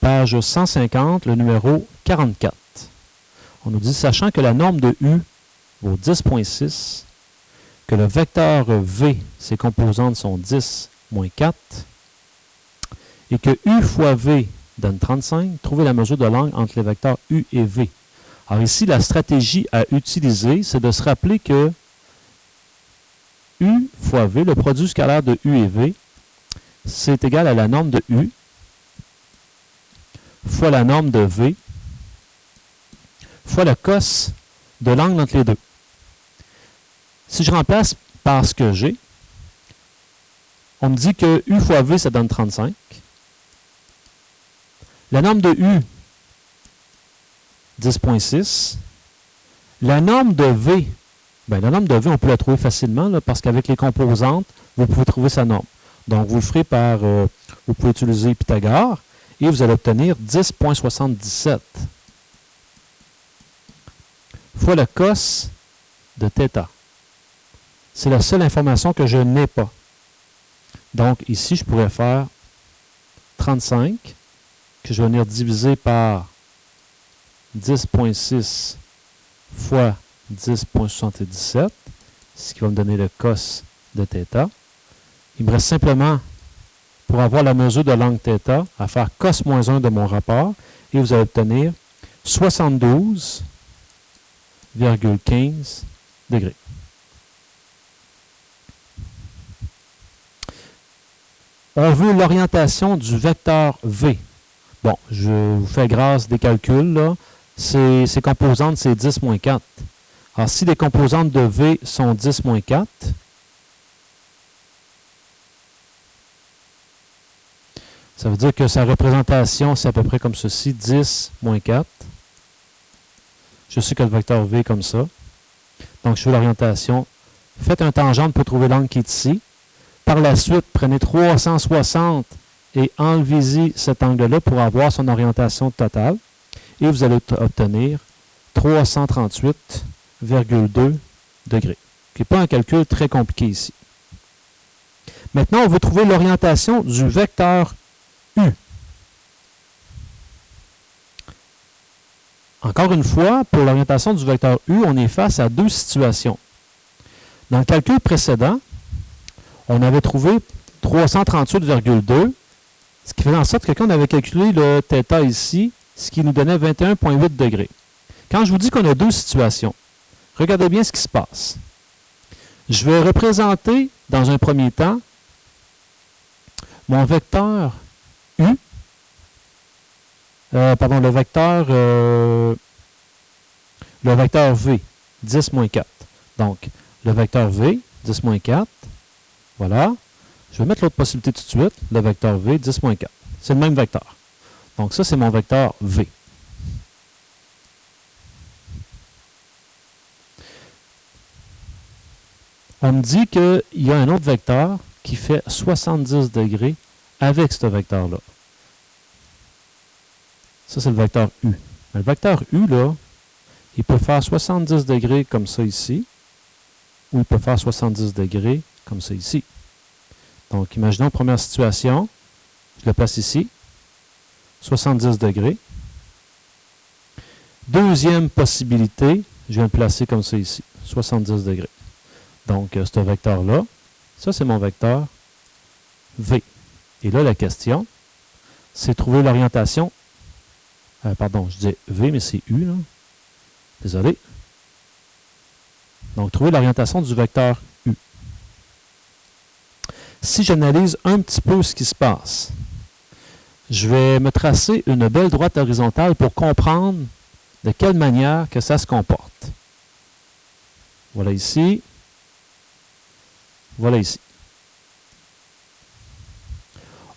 Page 150, le numéro 44. On nous dit, sachant que la norme de U vaut 10.6, que le vecteur V, ses composantes sont 10 moins 4, et que U fois V donne 35, trouvez la mesure de l'angle entre les vecteurs U et V. Alors ici, la stratégie à utiliser, c'est de se rappeler que U fois V, le produit scalaire de U et V, c'est égal à la norme de U fois la norme de V fois le cos de l'angle entre les deux. Si je remplace par ce que j'ai, on me dit que U fois V, ça donne 35. La norme de U, 10.6. La norme de V, bien, la norme de V, on peut la trouver facilement là, parce qu'avec les composantes, vous pouvez trouver sa norme. Donc, vous le ferez par, vous pouvez utiliser Pythagore et vous allez obtenir 10.77 fois le cos de θ. C'est la seule information que je n'ai pas. Donc, ici, je pourrais faire 35, que je vais venir diviser par 10.6 fois 10.77, ce qui va me donner le cos de θ. Il me reste simplement, pour avoir la mesure de l'angle θ, à faire cos moins 1 de mon rapport, et vous allez obtenir 72,15 degrés. On veut l'orientation du vecteur V. Bon, je vous fais grâce des calculs, là. Ces composantes, c'est 10 moins 4. Alors, si les composantes de V sont 10 moins 4, ça veut dire que sa représentation, c'est à peu près comme ceci, 10 moins 4. Je sais que le vecteur V est comme ça. Donc, je fais l'orientation. Faites un tangente pour trouver l'angle qui est ici. Par la suite, prenez 360 et enlevez-y cet angle-là pour avoir son orientation totale. Et vous allez obtenir 338,2 degrés. Ce n'est pas un calcul très compliqué ici. Maintenant, on veut trouver l'orientation du vecteur U. Encore une fois, pour l'orientation du vecteur U, on est face à deux situations. Dans le calcul précédent, on avait trouvé 338,2, ce qui faisait en sorte que quand on avait calculé le θ ici, ce qui nous donnait 21,8 degrés. Quand je vous dis qu'on a deux situations, regardez bien ce qui se passe. Je vais représenter, dans un premier temps, mon vecteur U, le vecteur V, 10 moins 4. Donc, le vecteur V, 10 moins 4, voilà. Je vais mettre l'autre possibilité tout de suite, le vecteur V, 10 moins 4. C'est le même vecteur. Donc, ça, c'est mon vecteur V. On me dit qu'il y a un autre vecteur qui fait 70 degrés avec ce vecteur-là. Ça, c'est le vecteur U. Le vecteur U, là, il peut faire 70 degrés comme ça ici, ou il peut faire 70 degrés comme ça ici. Donc, imaginons première situation, je le place ici, 70 degrés. Deuxième possibilité, je viens le placer comme ça ici, 70 degrés. Donc, ce vecteur-là, ça c'est mon vecteur V. Et là, la question, c'est trouver l'orientation. Pardon, je dis V, mais c'est U, là. Désolé. Donc, trouver l'orientation du vecteur U. Si j'analyse un petit peu ce qui se passe, je vais me tracer une belle droite horizontale pour comprendre de quelle manière que ça se comporte. Voilà ici. Voilà ici.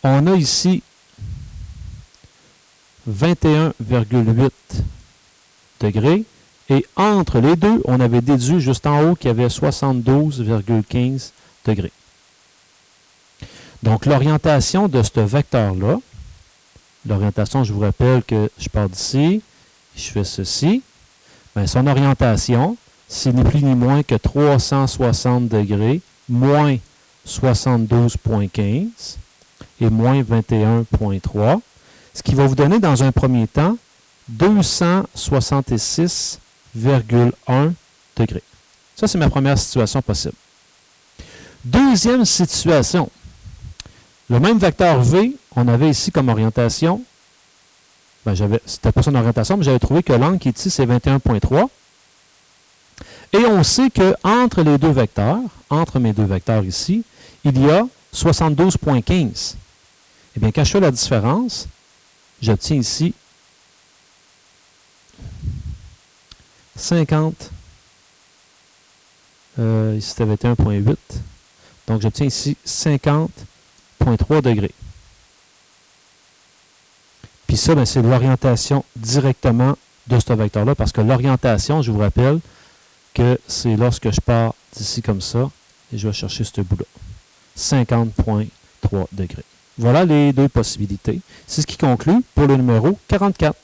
On a ici 21,8 degrés. Et entre les deux, on avait déduit juste en haut qu'il y avait 72,15 degrés. Donc, l'orientation de ce vecteur-là, l'orientation, je vous rappelle que je pars d'ici, je fais ceci, bien, son orientation, c'est ni plus ni moins que 360 degrés moins 72,15 et moins 21,3, Ce qui va vous donner dans un premier temps 266,1 degrés. Ça, c'est ma première situation possible. Deuxième situation. Le même vecteur V, on avait ici comme orientation. C'était pas son orientation, mais j'avais trouvé que l'angle qui est ici, c'est 21,3. Et on sait qu'entre les deux vecteurs, entre mes deux vecteurs ici, il y a 72,15. Eh bien, quand je fais la différence, j'obtiens ici 50. Ici, c'était 21,8. Donc, j'obtiens ici 50,3 degrés. Puis ça, c'est l'orientation directement de ce vecteur-là, parce que l'orientation, je vous rappelle que c'est lorsque je pars d'ici comme ça, et je vais chercher ce bout-là. 50,3 degrés. Voilà les deux possibilités. C'est ce qui conclut pour le numéro 44.